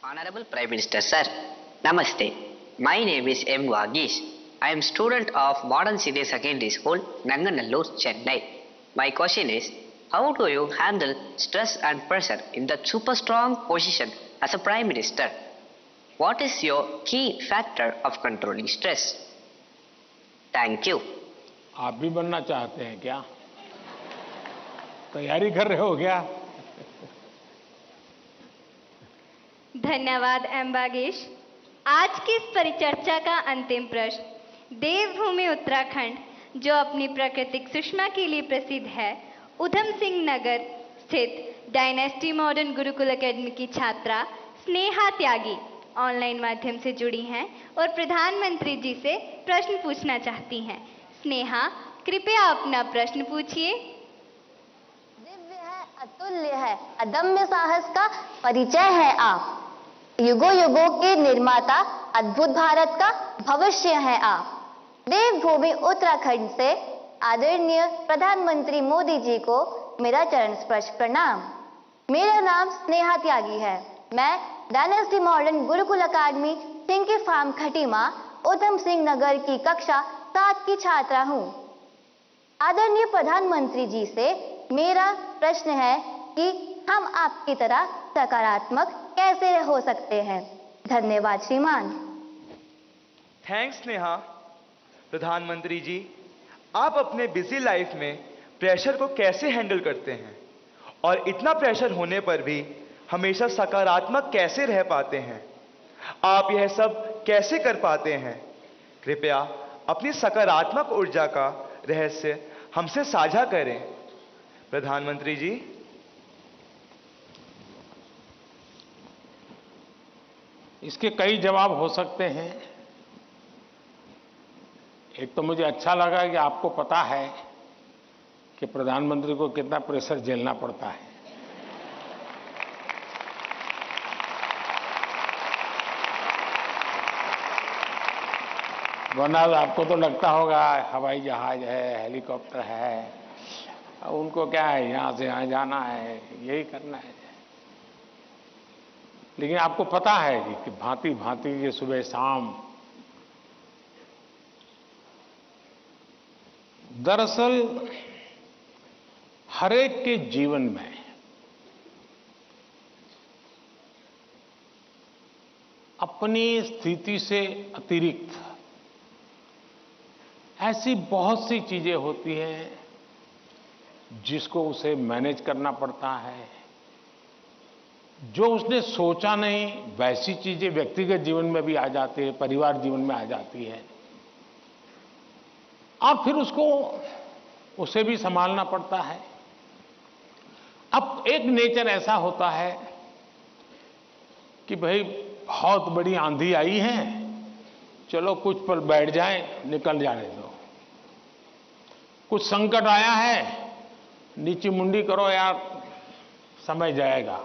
Honorable Prime Minister Sir, Namaste. My name is M. Vagish. I am student of Modern Senior Secondary School, Nanganallur, Chennai. My question is, how do you handle stress and pressure in the super strong position as a Prime Minister? What is your key factor of controlling stress? Thank you. आप भी बनना चाहते हैं क्या? तैयारी कर रहे हो क्या? धन्यवाद एम बागेश। आज की इस परिचर्चा का अंतिम प्रश्न देवभूमि उत्तराखंड, जो अपनी प्राकृतिक सुषमा के लिए प्रसिद्ध है, उधम सिंह नगर स्थित डायनेस्टी मॉडर्न गुरुकुल एकेडमी की छात्रा स्नेहा त्यागी ऑनलाइन माध्यम से जुड़ी हैं और प्रधानमंत्री जी से प्रश्न पूछना चाहती हैं। स्नेहा, कृपया अपना प्रश्न पूछिए। दिव्य है, अतुल्य है, अदम्य साहस का परिचय है आप। युगों युगों के निर्माता, अद्भुत भारत का भविष्य है आप। देवभूमि उत्तराखंड से आदरणीय प्रधानमंत्री मोदी जी को मेरा चरण स्पर्श प्रणाम। मेरा नाम स्नेहा त्यागी है। मैं डायनेस्टी मॉडर्न गुरुकुल अकादमी सिंकी फार्म खटीमा, उधम सिंह नगर की कक्षा 7 की छात्रा हूँ। आदरणीय प्रधानमंत्री जी से मेरा प्रश्न है कि हम आपकी तरह सकारात्मक कैसे हो सकते हैं। धन्यवाद श्रीमान। थैंक्स स्नेहा। प्रधानमंत्री जी, आप अपने बिजी लाइफ में प्रेशर को कैसे हैंडल करते हैं और इतना प्रेशर होने पर भी हमेशा सकारात्मक कैसे रह पाते हैं? आप यह सब कैसे कर पाते हैं? कृपया अपनी सकारात्मक ऊर्जा का रहस्य हमसे साझा करें। प्रधानमंत्री जी। इसके कई जवाब हो सकते हैं। एक तो मुझे अच्छा लगा कि आपको पता है कि प्रधानमंत्री को कितना प्रेशर झेलना पड़ता है। वरना आपको तो लगता होगा हवाई जहाज है, हेलीकॉप्टर है, उनको क्या है, यहां से यहां जाना है, यही करना है। लेकिन आपको पता है कि भांति भांति ये सुबह शाम, दरअसल हर एक के जीवन में अपनी स्थिति से अतिरिक्त ऐसी बहुत सी चीजें होती हैं जिसको उसे मैनेज करना पड़ता है। जो उसने सोचा नहीं वैसी चीजें व्यक्तिगत जीवन में भी आ जाती है, परिवार जीवन में आ जाती है, और फिर उसे भी संभालना पड़ता है। अब एक नेचर ऐसा होता है कि भाई बहुत बड़ी आंधी आई है, चलो कुछ पल बैठ जाए, निकल जाने दो। कुछ संकट आया है, नीची मुंडी करो यार, समय जाएगा।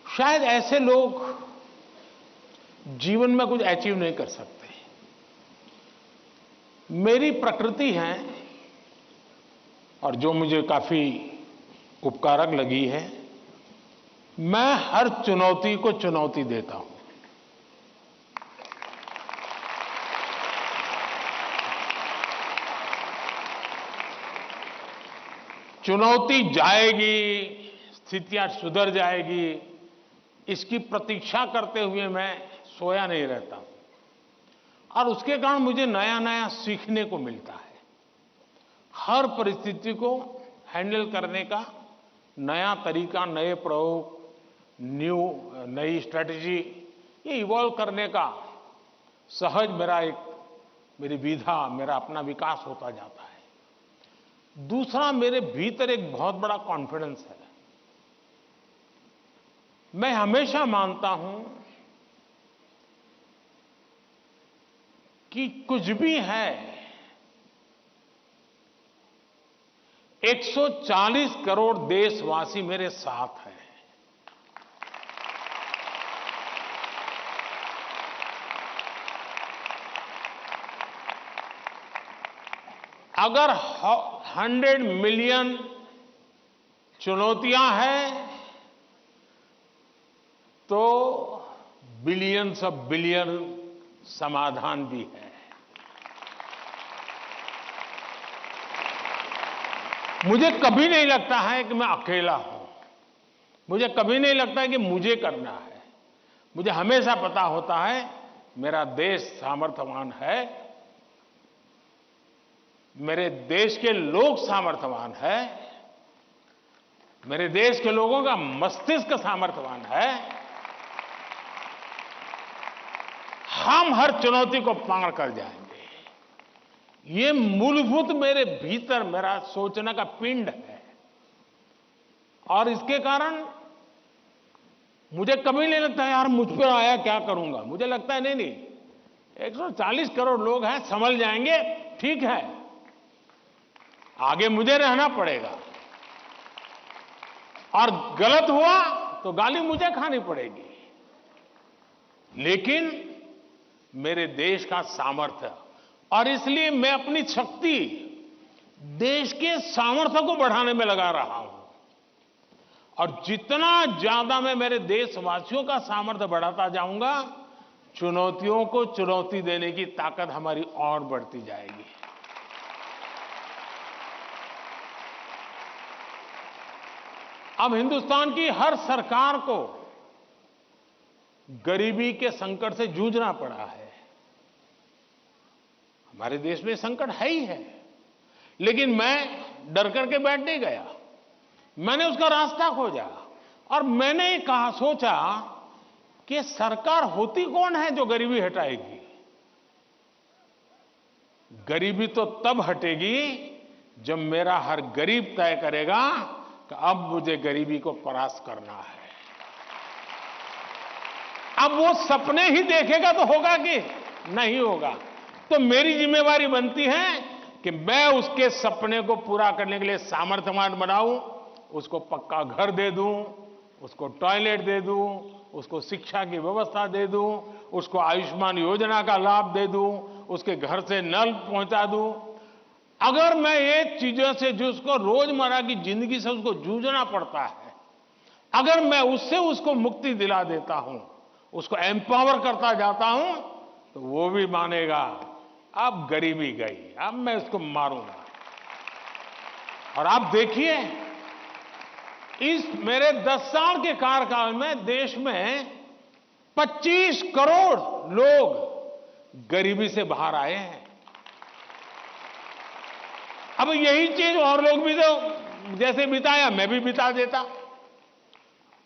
शायद ऐसे लोग जीवन में कुछ अचीव नहीं कर सकते। मेरी प्रकृति है और जो मुझे काफी उपकारक लगी है, मैं हर चुनौती को चुनौती देता हूं। चुनौती जाएगी, स्थितियां सुधर जाएगी, इसकी प्रतीक्षा करते हुए मैं सोया नहीं रहता और उसके कारण मुझे नया नया सीखने को मिलता है। हर परिस्थिति को हैंडल करने का नया तरीका, नए प्रयोग, नई स्ट्रेटजी, ये इवॉल्व करने का सहज मेरी विधा, मेरा अपना विकास होता जाता है। दूसरा, मेरे भीतर एक बहुत बड़ा कॉन्फिडेंस है। मैं हमेशा मानता हूं कि कुछ भी है, 140 करोड़ देशवासी मेरे साथ हैं। अगर 100 मिलियन चुनौतियां हैं तो बिलियंस ऑफ बिलियन समाधान भी है। मुझे कभी नहीं लगता है कि मैं अकेला हूं। मुझे कभी नहीं लगता है कि मुझे करना है। मुझे हमेशा पता होता है मेरा देश सामर्थ्यवान है, मेरे देश के लोग सामर्थ्यवान है, मेरे देश के लोगों का मस्तिष्क सामर्थ्यवान है। हम हर चुनौती को पार कर जाएंगे। ये मूलभूत मेरे भीतर मेरा सोचने का पिंड है और इसके कारण मुझे कभी नहीं लगता यार मुझ पर आया क्या करूंगा। मुझे लगता है नहीं 140 करोड़ लोग हैं, संभल जाएंगे, ठीक है, आगे मुझे रहना पड़ेगा और गलत हुआ तो गाली मुझे खानी पड़ेगी, लेकिन मेरे देश का सामर्थ्य, और इसलिए मैं अपनी शक्ति देश के सामर्थ्य को बढ़ाने में लगा रहा हूं। और जितना ज्यादा मैं मेरे देशवासियों का सामर्थ्य बढ़ाता जाऊंगा, चुनौतियों को चुनौती देने की ताकत हमारी और बढ़ती जाएगी। अब हिंदुस्तान की हर सरकार को गरीबी के संकट से जूझना पड़ा है। हमारे देश में संकट है ही है, लेकिन मैं डर करके बैठ नहीं गया। मैंने उसका रास्ता खोजा और मैंने सोचा कि सरकार होती कौन है जो गरीबी हटाएगी। गरीबी तो तब हटेगी जब मेरा हर गरीब तय करेगा कि अब मुझे गरीबी को परास्त करना है। अब वो सपने ही देखेगा तो होगा कि नहीं होगा। तो मेरी जिम्मेवारी बनती है कि मैं उसके सपने को पूरा करने के लिए सामर्थ्यवान बनाऊं, उसको पक्का घर दे दूं, उसको टॉयलेट दे दूं, उसको शिक्षा की व्यवस्था दे दूं, उसको आयुष्मान योजना का लाभ दे दूं, उसके घर से नल पहुंचा दूं। अगर मैं ये चीजों से जिसको रोजमर्रा की जिंदगी से उसको जूझना पड़ता है, अगर मैं उससे उसको मुक्ति दिला देता हूं, उसको एम्पावर करता जाता हूं, तो वो भी मानेगा अब गरीबी गई, अब मैं इसको मारूंगा। और आप देखिए इस मेरे 10 साल के कार्यकाल में देश में 25 करोड़ लोग गरीबी से बाहर आए हैं। अब यही चीज और लोग भी तो जैसे बिताया मैं भी बिता देता।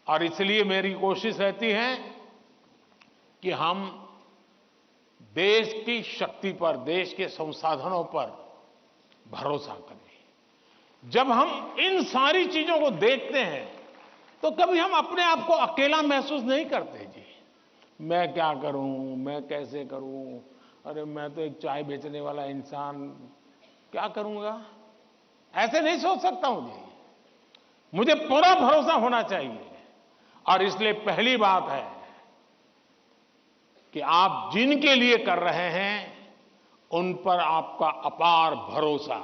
और इसलिए मेरी कोशिश रहती है कि हम देश की शक्ति पर, देश के संसाधनों पर भरोसा करें। जब हम इन सारी चीजों को देखते हैं तो कभी हम अपने आप को अकेला महसूस नहीं करते। जी मैं क्या करूं, मैं कैसे करूं, अरे मैं तो एक चाय बेचने वाला इंसान, क्या करूंगा, ऐसे नहीं सोच सकता हूं। जी मुझे पूरा भरोसा होना चाहिए। और इसलिए पहली बात है कि आप जिनके लिए कर रहे हैं उन पर आपका अपार भरोसा।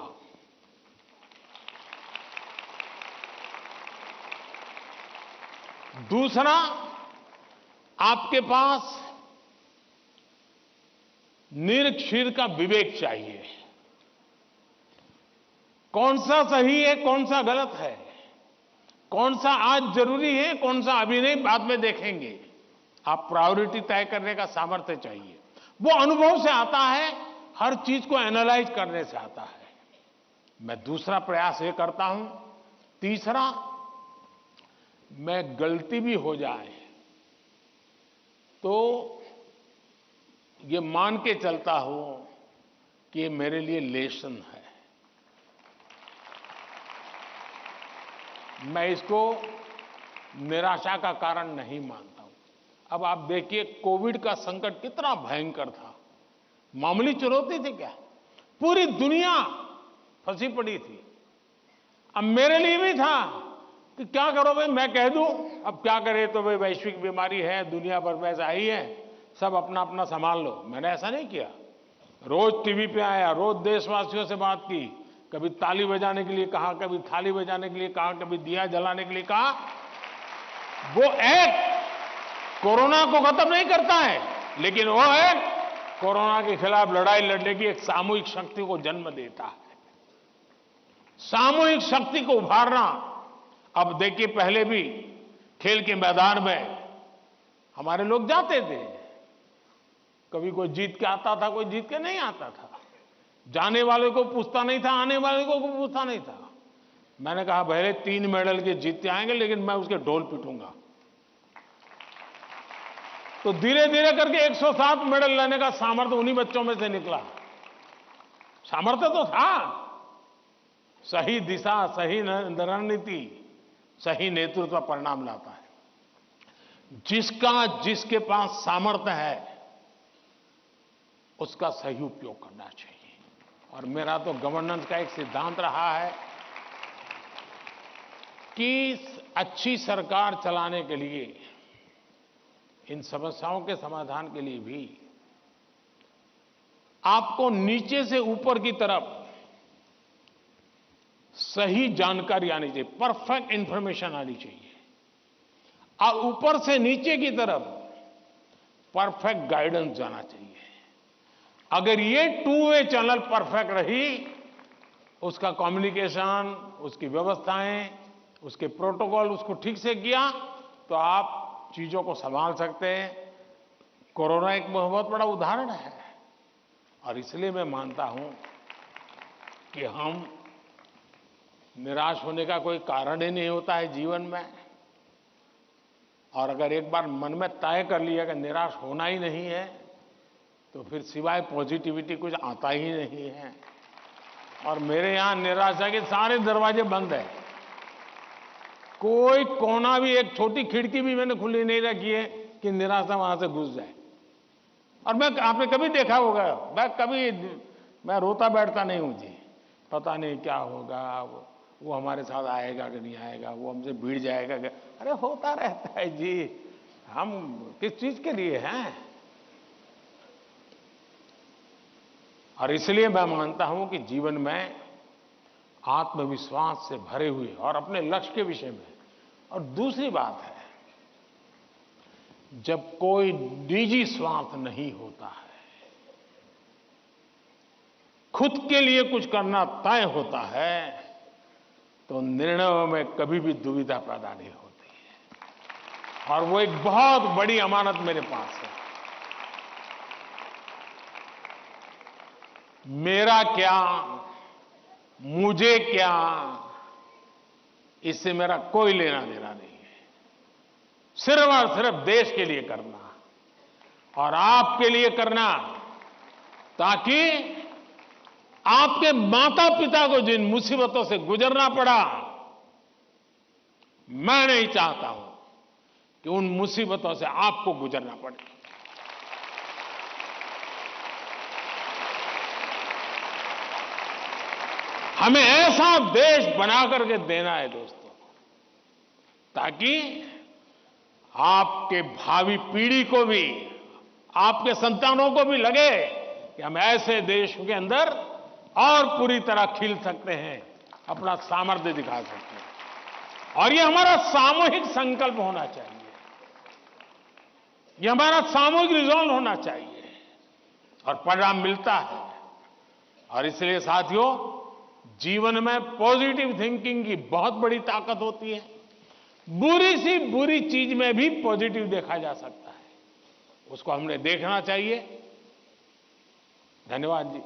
दूसरा, आपके पास निरक्षीर का विवेक चाहिए। कौन सा सही है, कौन सा गलत है, कौन सा आज जरूरी है, कौन सा अभी नहीं, बाद में देखेंगे। आप प्रायोरिटी तय करने का सामर्थ्य चाहिए। वो अनुभव से आता है, हर चीज को एनालाइज करने से आता है। मैं दूसरा प्रयास ये करता हूं। तीसरा, मैं गलती भी हो जाए तो ये मान के चलता हूं कि ये मेरे लिए लेसन है। मैं इसको निराशा का कारण नहीं मानता हूं। अब आप देखिए कोविड का संकट कितना भयंकर था। मामूली चुनौती थी क्या? पूरी दुनिया फंसी पड़ी थी। अब मेरे लिए भी था कि क्या करो भाई, मैं कह दूं अब क्या करे, तो भाई वैश्विक बीमारी है, दुनिया भर में ऐसा ही है, सब अपना अपना संभाल लो। मैंने ऐसा नहीं किया। रोज टीवी पे आया, रोज देशवासियों से बात की, कभी ताली बजाने के लिए कहा, कभी थाली बजाने के लिए कहा, कभी दिया जलाने के लिए कहा। वो एक कोरोना को खत्म नहीं करता है, लेकिन वो है कोरोना के खिलाफ लड़ाई लड़ने की एक सामूहिक शक्ति को जन्म देता है। सामूहिक शक्ति को उभारना। अब देखिए, पहले भी खेल के मैदान में हमारे लोग जाते थे, कभी कोई जीत के आता था, कोई जीत के नहीं आता था, जाने वाले को पूछता नहीं था, आने वाले को पूछता नहीं था। मैंने कहा भले 3 मेडल के जीतते आएंगे, लेकिन मैं उसके ढोल पीटूंगा। तो धीरे धीरे करके 107 मेडल लेने का सामर्थ्य उन्हीं बच्चों में से निकला। सामर्थ्य तो था, सही दिशा, सही रणनीति, सही नेतृत्व परिणाम लाता है। जिसके पास सामर्थ्य है उसका सही उपयोग करना चाहिए। और मेरा तो गवर्नेंस का एक सिद्धांत रहा है कि अच्छी सरकार चलाने के लिए, इन समस्याओं के समाधान के लिए भी आपको नीचे से ऊपर की तरफ सही जानकारी आनी चाहिए, परफेक्ट इंफॉर्मेशन आनी चाहिए, और ऊपर से नीचे की तरफ परफेक्ट गाइडेंस जाना चाहिए। अगर ये 2 वे चैनल परफेक्ट रही, उसका कम्युनिकेशन, उसकी व्यवस्थाएं, उसके प्रोटोकॉल उसको ठीक से किया, तो आप चीजों को संभाल सकते हैं। कोरोना एक बहुत बड़ा उदाहरण है। और इसलिए मैं मानता हूं कि हम निराश होने का कोई कारण ही नहीं होता है जीवन में। और अगर एक बार मन में तय कर लिया कि निराश होना ही नहीं है, तो फिर सिवाय पॉजिटिविटी कुछ आता ही नहीं है। और मेरे यहां निराशा के सारे दरवाजे बंद हैं। कोई कोना भी, एक छोटी खिड़की भी मैंने खुली नहीं रखी है कि निराशा वहां से घुस जाए। और आपने कभी देखा होगा, मैं रोता बैठता नहीं हूं जी, पता नहीं क्या होगा, वो हमारे साथ आएगा कि नहीं आएगा, वो हमसे भिड़ जाएगा क्या। अरे होता रहता है जी, हम किस चीज के लिए हैं। और इसलिए मैं मानता हूं कि जीवन में आत्मविश्वास से भरे हुए और अपने लक्ष्य के विषय में। और दूसरी बात है, जब कोई निजी स्वार्थ नहीं होता है, खुद के लिए कुछ करना तय होता है, तो निर्णयों में कभी भी दुविधा पैदा नहीं होती है। और वो एक बहुत बड़ी अमानत मेरे पास है। मेरा क्या, मुझे क्या, इससे मेरा कोई लेना देना नहीं है। सिर्फ और सिर्फ देश के लिए करना और आपके लिए करना, ताकि आपके माता पिता को जिन मुसीबतों से गुजरना पड़ा, मैं नहीं चाहता हूं कि उन मुसीबतों से आपको गुजरना पड़े। हमें ऐसा देश बना करके देना है दोस्तों, ताकि आपके भावी पीढ़ी को भी, आपके संतानों को भी लगे कि हम ऐसे देश के अंदर और पूरी तरह खिल सकते हैं, अपना सामर्थ्य दिखा सकते हैं। और ये हमारा सामूहिक संकल्प होना चाहिए, ये हमारा सामूहिक रिजॉल्व होना चाहिए, और परिणाम मिलता है। और इसलिए साथियों, जीवन में पॉजिटिव थिंकिंग की बहुत बड़ी ताकत होती है। बुरी सी बुरी चीज में भी पॉजिटिव देखा जा सकता है, उसको हमने देखना चाहिए। धन्यवाद जी।